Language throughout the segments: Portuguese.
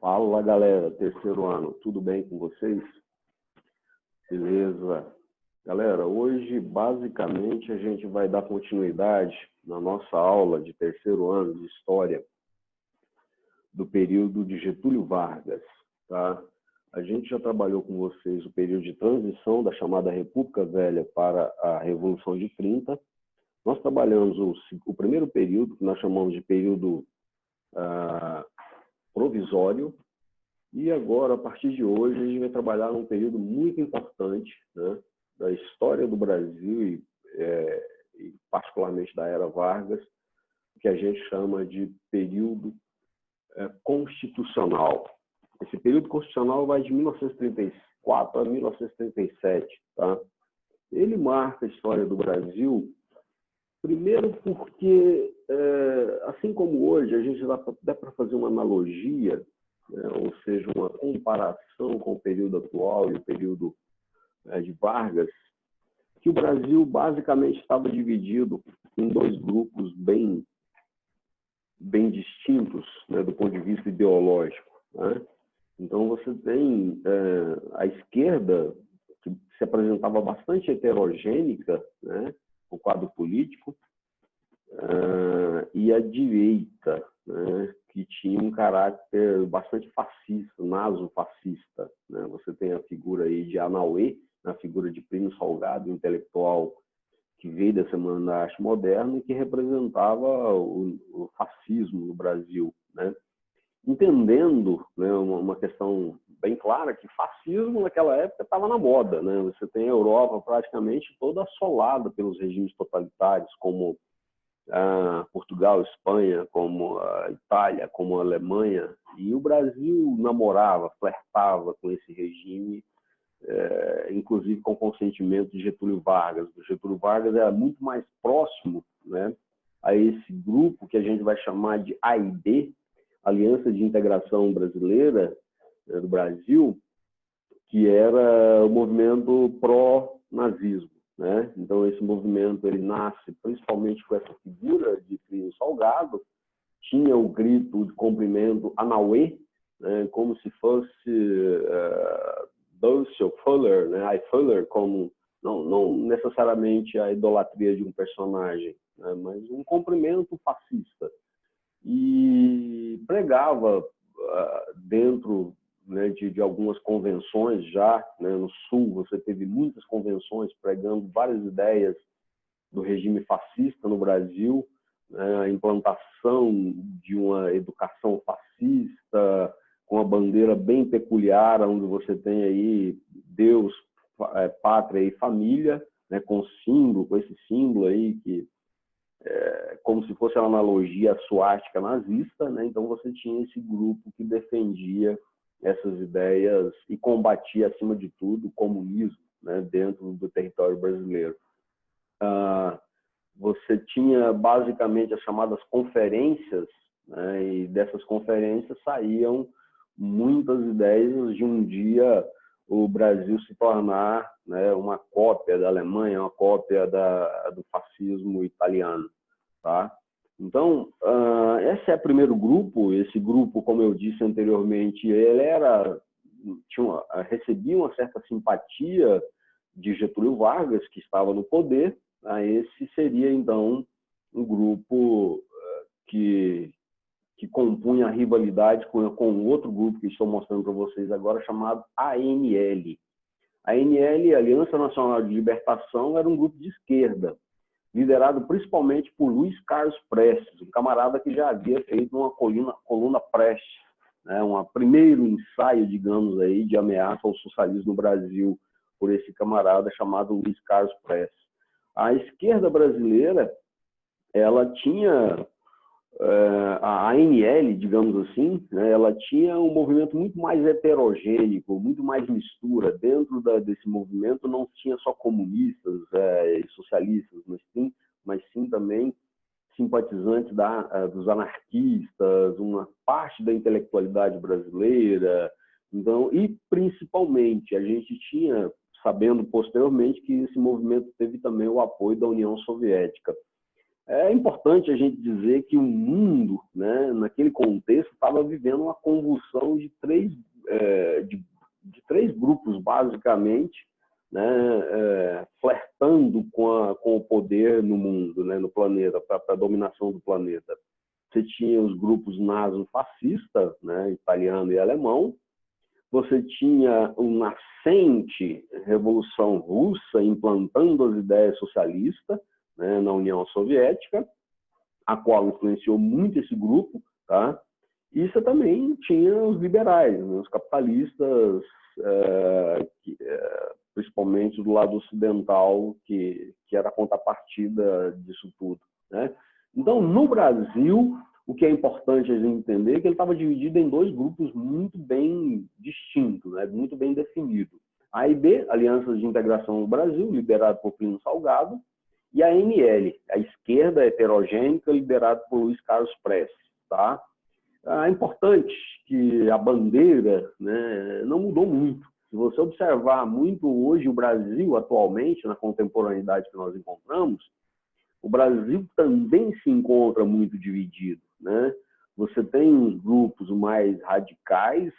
Fala, galera, terceiro ano, tudo bem com vocês? Beleza. Galera, hoje basicamente a gente vai dar continuidade na nossa aula de terceiro ano de História do período de Getúlio Vargas, tá? A gente já trabalhou com vocês o período de transição da chamada República Velha para a Revolução de 30. Nós trabalhamos o primeiro período, que nós chamamos de período provisório, e agora, a partir de hoje, a gente vai trabalhar num período muito importante, né, da história do Brasil e particularmente da era Vargas, que a gente chama de período constitucional. Esse período constitucional vai de 1934 a 1937. Tá? Ele marca a história do Brasil, primeiro porque, assim como hoje, a gente dá para fazer uma analogia, ou seja, uma comparação com o período atual e o período de Vargas, que o Brasil basicamente estava dividido em dois grupos bem distintos, né, do ponto de vista ideológico. Né? Então, você tem a esquerda, que se apresentava bastante heterogênica, né, o quadro político, e a direita, né, que tinha um caráter bastante fascista, naso-fascista. Né? Você tem a figura aí de Anauê, a figura de Plínio Salgado, intelectual que veio da Semana da Arte Moderna e que representava o fascismo no Brasil. Né? Entendendo, né, uma questão bem clara, que fascismo naquela época estava na moda. Né? Você tem a Europa praticamente toda assolada pelos regimes totalitários, como Portugal, Espanha, como a Itália, como a Alemanha, e o Brasil namorava, flertava com esse regime, inclusive com consentimento de Getúlio Vargas. O Getúlio Vargas era muito mais próximo, né, a esse grupo que a gente vai chamar de AIB, Aliança de Integração Brasileira, né, do Brasil, que era o movimento pró-nazismo. Né? Então, esse movimento ele nasce principalmente com essa figura de Plínio Salgado, tinha o grito de cumprimento Anauê, né? Como se fosse Dulce ou Fuller, né? Fuller, como não necessariamente a idolatria de um personagem, né? Mas um cumprimento fascista. E pregava dentro, né, de algumas convenções já, né, no Sul você teve muitas convenções pregando várias ideias do regime fascista no Brasil, né, a implantação de uma educação fascista com uma bandeira bem peculiar, onde você tem aí Deus, pátria e família, né, com esse símbolo aí que como se fosse uma analogia à suástica nazista, né? Então você tinha esse grupo que defendia essas ideias e combatia, acima de tudo, o comunismo, né, dentro do território brasileiro. Você tinha, basicamente, as chamadas conferências, né, e dessas conferências saíam muitas ideias de um dia o Brasil se tornar, né, uma cópia da Alemanha, uma cópia do fascismo italiano. Tá? Então, esse é o primeiro grupo. Esse grupo, como eu disse anteriormente, ele recebia uma certa simpatia de Getúlio Vargas, que estava no poder. Esse seria, então, um grupo que compunha a rivalidade com outro grupo que estou mostrando para vocês agora, chamado ANL. A ANL, Aliança Nacional de Libertação, era um grupo de esquerda, liderado principalmente por Luiz Carlos Prestes, um camarada que já havia feito uma coluna Prestes, né, um primeiro ensaio, digamos, aí, de ameaça ao socialismo no Brasil, por esse camarada chamado Luiz Carlos Prestes. A esquerda brasileira, ela tinha, a ANL, digamos assim, né, ela tinha um movimento muito mais heterogêneo, muito mais mistura. Dentro desse movimento não tinha só comunistas e socialistas, mas sim também simpatizantes dos anarquistas, uma parte da intelectualidade brasileira. Então, e principalmente a gente tinha, sabendo posteriormente, que esse movimento teve também o apoio da União Soviética. É importante a gente dizer que o mundo, né, naquele contexto, estava vivendo uma convulsão de três grupos, basicamente, né, flertando com o poder no mundo, né, no planeta, para a dominação do planeta. Você tinha os grupos nazo-fascistas, né, italiano e alemão. Você tinha uma nascente Revolução Russa implantando as ideias socialistas, né, na União Soviética, a qual influenciou muito esse grupo, tá? E você também tinha os liberais, né, os capitalistas, principalmente do lado ocidental, que era a contrapartida disso tudo, né? Então, no Brasil, o que é importante a gente entender é que ele estava dividido em dois grupos muito bem distintos, né? Muito bem definidos. A AIB, Aliança de Integração do Brasil, liderado por Plínio Salgado, e a ANL, a esquerda heterogênica, liderada por Luiz Carlos Prestes. Tá? É importante que a bandeira, né, não mudou muito. Se você observar muito hoje o Brasil atualmente, na contemporaneidade que nós encontramos, o Brasil também se encontra muito dividido, né? Você tem grupos mais radicais,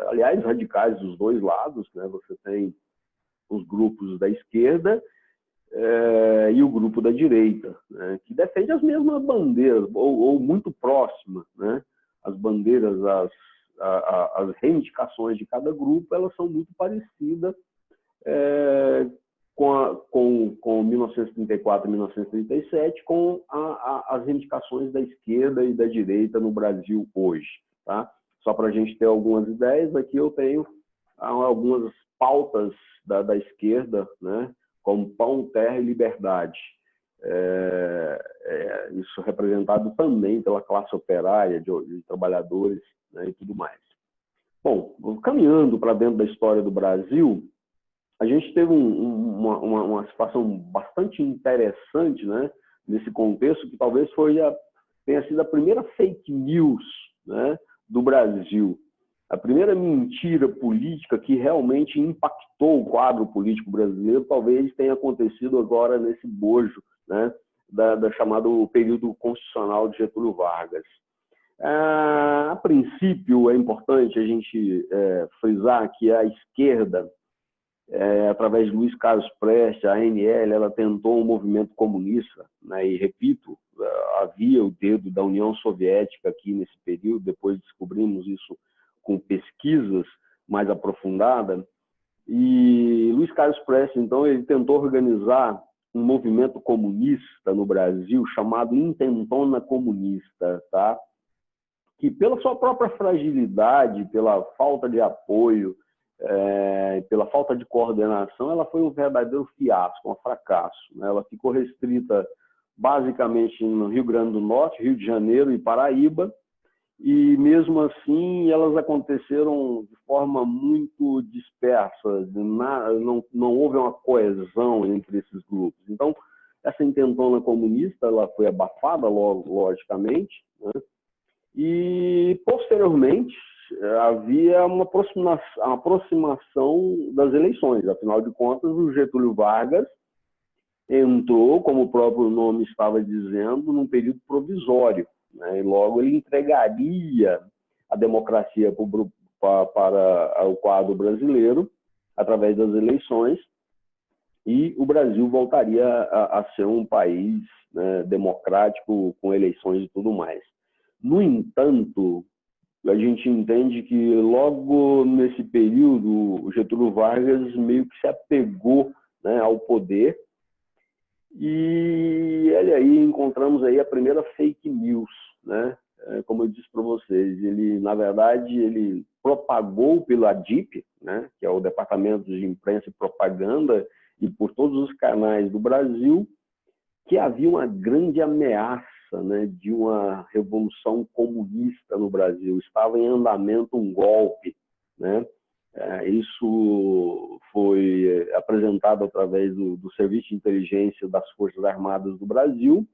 aliás, radicais dos dois lados, né? Você tem os grupos da esquerda e o grupo da direita, né? Que defende as mesmas bandeiras, ou muito próximas, né? As bandeiras, as reivindicações de cada grupo, elas são muito parecidas com 1934 e 1937, com as reivindicações da esquerda e da direita no Brasil hoje. Tá? Só para a gente ter algumas ideias, aqui eu tenho algumas pautas da esquerda, né? Como pão, terra e liberdade. Isso representado também pela classe operária, de trabalhadores, né? E tudo mais. Bom, caminhando para dentro da história do Brasil, a gente teve uma situação bastante interessante, né, nesse contexto, que talvez tenha sido a primeira fake news, né, do Brasil. A primeira mentira política que realmente impactou o quadro político brasileiro talvez tenha acontecido agora nesse bojo, né, da chamado período constitucional de Getúlio Vargas. A princípio, é importante a gente frisar que a esquerda, através de Luiz Carlos Prestes, a ANL, ela tentou um movimento comunista, né? E repito, havia o dedo da União Soviética aqui nesse período, depois descobrimos isso com pesquisas mais aprofundadas, e Luiz Carlos Prestes, então, ele tentou organizar um movimento comunista no Brasil chamado Intentona Comunista, tá? Que pela sua própria fragilidade, pela falta de apoio, pela falta de coordenação, ela foi um verdadeiro fiasco, um fracasso, né? Ela ficou restrita basicamente no Rio Grande do Norte, Rio de Janeiro e Paraíba, e mesmo assim elas aconteceram de forma muito dispersa, não houve uma coesão entre esses grupos. Então, essa intentona comunista ela foi abafada, logicamente, né? E, posteriormente, havia uma aproximação das eleições. Afinal de contas, o Getúlio Vargas entrou, como o próprio nome estava dizendo, num período provisório, né? E logo ele entregaria a democracia para o quadro brasileiro através das eleições, e o Brasil voltaria a ser um país, né, democrático, com eleições e tudo mais. No entanto, a gente entende que logo nesse período o Getúlio Vargas meio que se apegou, né, ao poder, e aí encontramos aí a primeira fake news, né? Como eu disse para vocês, ele na verdade ele propagou pela DIP, né, que é o Departamento de Imprensa e Propaganda, e por todos os canais do Brasil, que havia uma grande ameaça, né, de uma revolução comunista no Brasil. Estava em andamento um golpe, né? Isso foi apresentado através do Serviço de Inteligência das Forças Armadas do Brasil,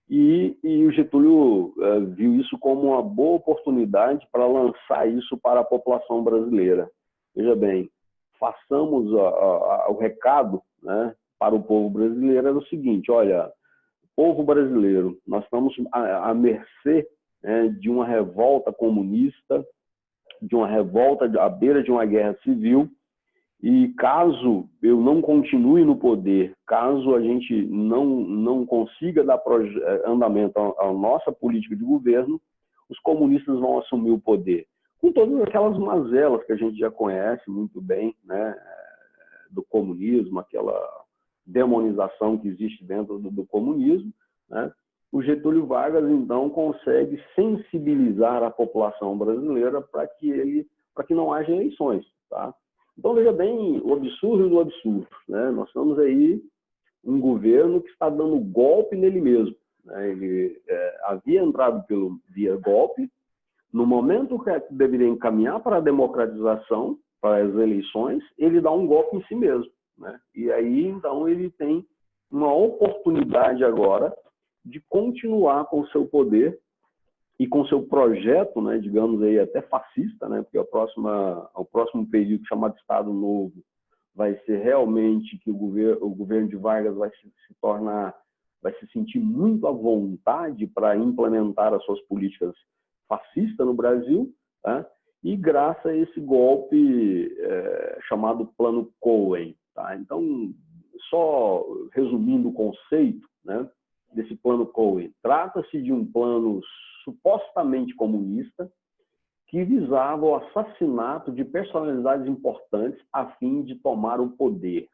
e o Getúlio viu isso como uma boa oportunidade para lançar isso para a população brasileira. Veja bem, façamos o recado, né, para o povo brasileiro, era o seguinte: olha, povo brasileiro. Nós estamos à mercê, né, de uma revolta comunista, de uma revolta à beira de uma guerra civil, e caso eu não continue no poder, caso a gente não consiga dar andamento à nossa política de governo, os comunistas vão assumir o poder. Com todas aquelas mazelas que a gente já conhece muito bem, né, do comunismo, aquela demonização que existe dentro do comunismo, né? O Getúlio Vargas, então, consegue sensibilizar a população brasileira para que não haja eleições, tá? Então, veja bem o absurdo do absurdo, né? Nós estamos aí um governo que está dando golpe nele mesmo, né? Ele havia entrado via golpe, no momento que deveria encaminhar para a democratização, para as eleições, ele dá um golpe em si mesmo, né? E aí, então, ele tem uma oportunidade agora de continuar com o seu poder e com o seu projeto, né, digamos aí, até fascista, né, porque o próximo período chamado Estado Novo vai ser realmente que o governo de Vargas vai se sentir muito à vontade para implementar as suas políticas fascistas no Brasil, tá? E graças a esse golpe chamado Plano Cohen, tá? Então, só resumindo o conceito, né, desse Plano Cohen, trata-se de um plano supostamente comunista que visava o assassinato de personalidades importantes a fim de tomar o poder.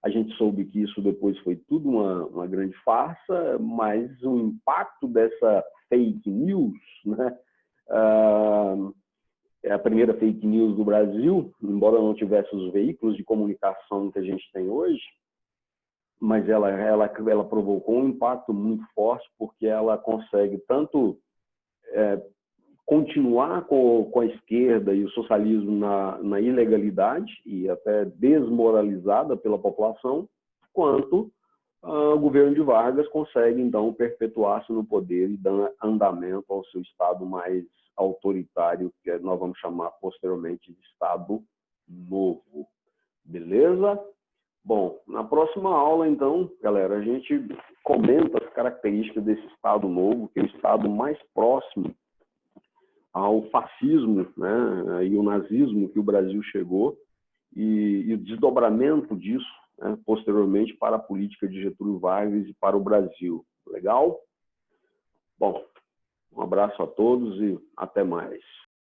A gente soube que isso depois foi tudo uma grande farsa, mas o impacto dessa fake news, né, é a primeira fake news do Brasil, embora não tivesse os veículos de comunicação que a gente tem hoje, mas ela provocou um impacto muito forte, porque ela consegue tanto continuar com a esquerda e o socialismo na ilegalidade e até desmoralizada pela população, quanto o governo de Vargas consegue, então, perpetuar-se no poder e dar andamento ao seu Estado mais autoritário, que nós vamos chamar posteriormente de Estado Novo. Beleza? Bom, na próxima aula, então, galera, a gente comenta as características desse Estado Novo, que é o Estado mais próximo ao fascismo, né, e o nazismo que o Brasil chegou, e o desdobramento disso, né, posteriormente para a política de Getúlio Vargas e para o Brasil. Legal? Bom, um abraço a todos e até mais.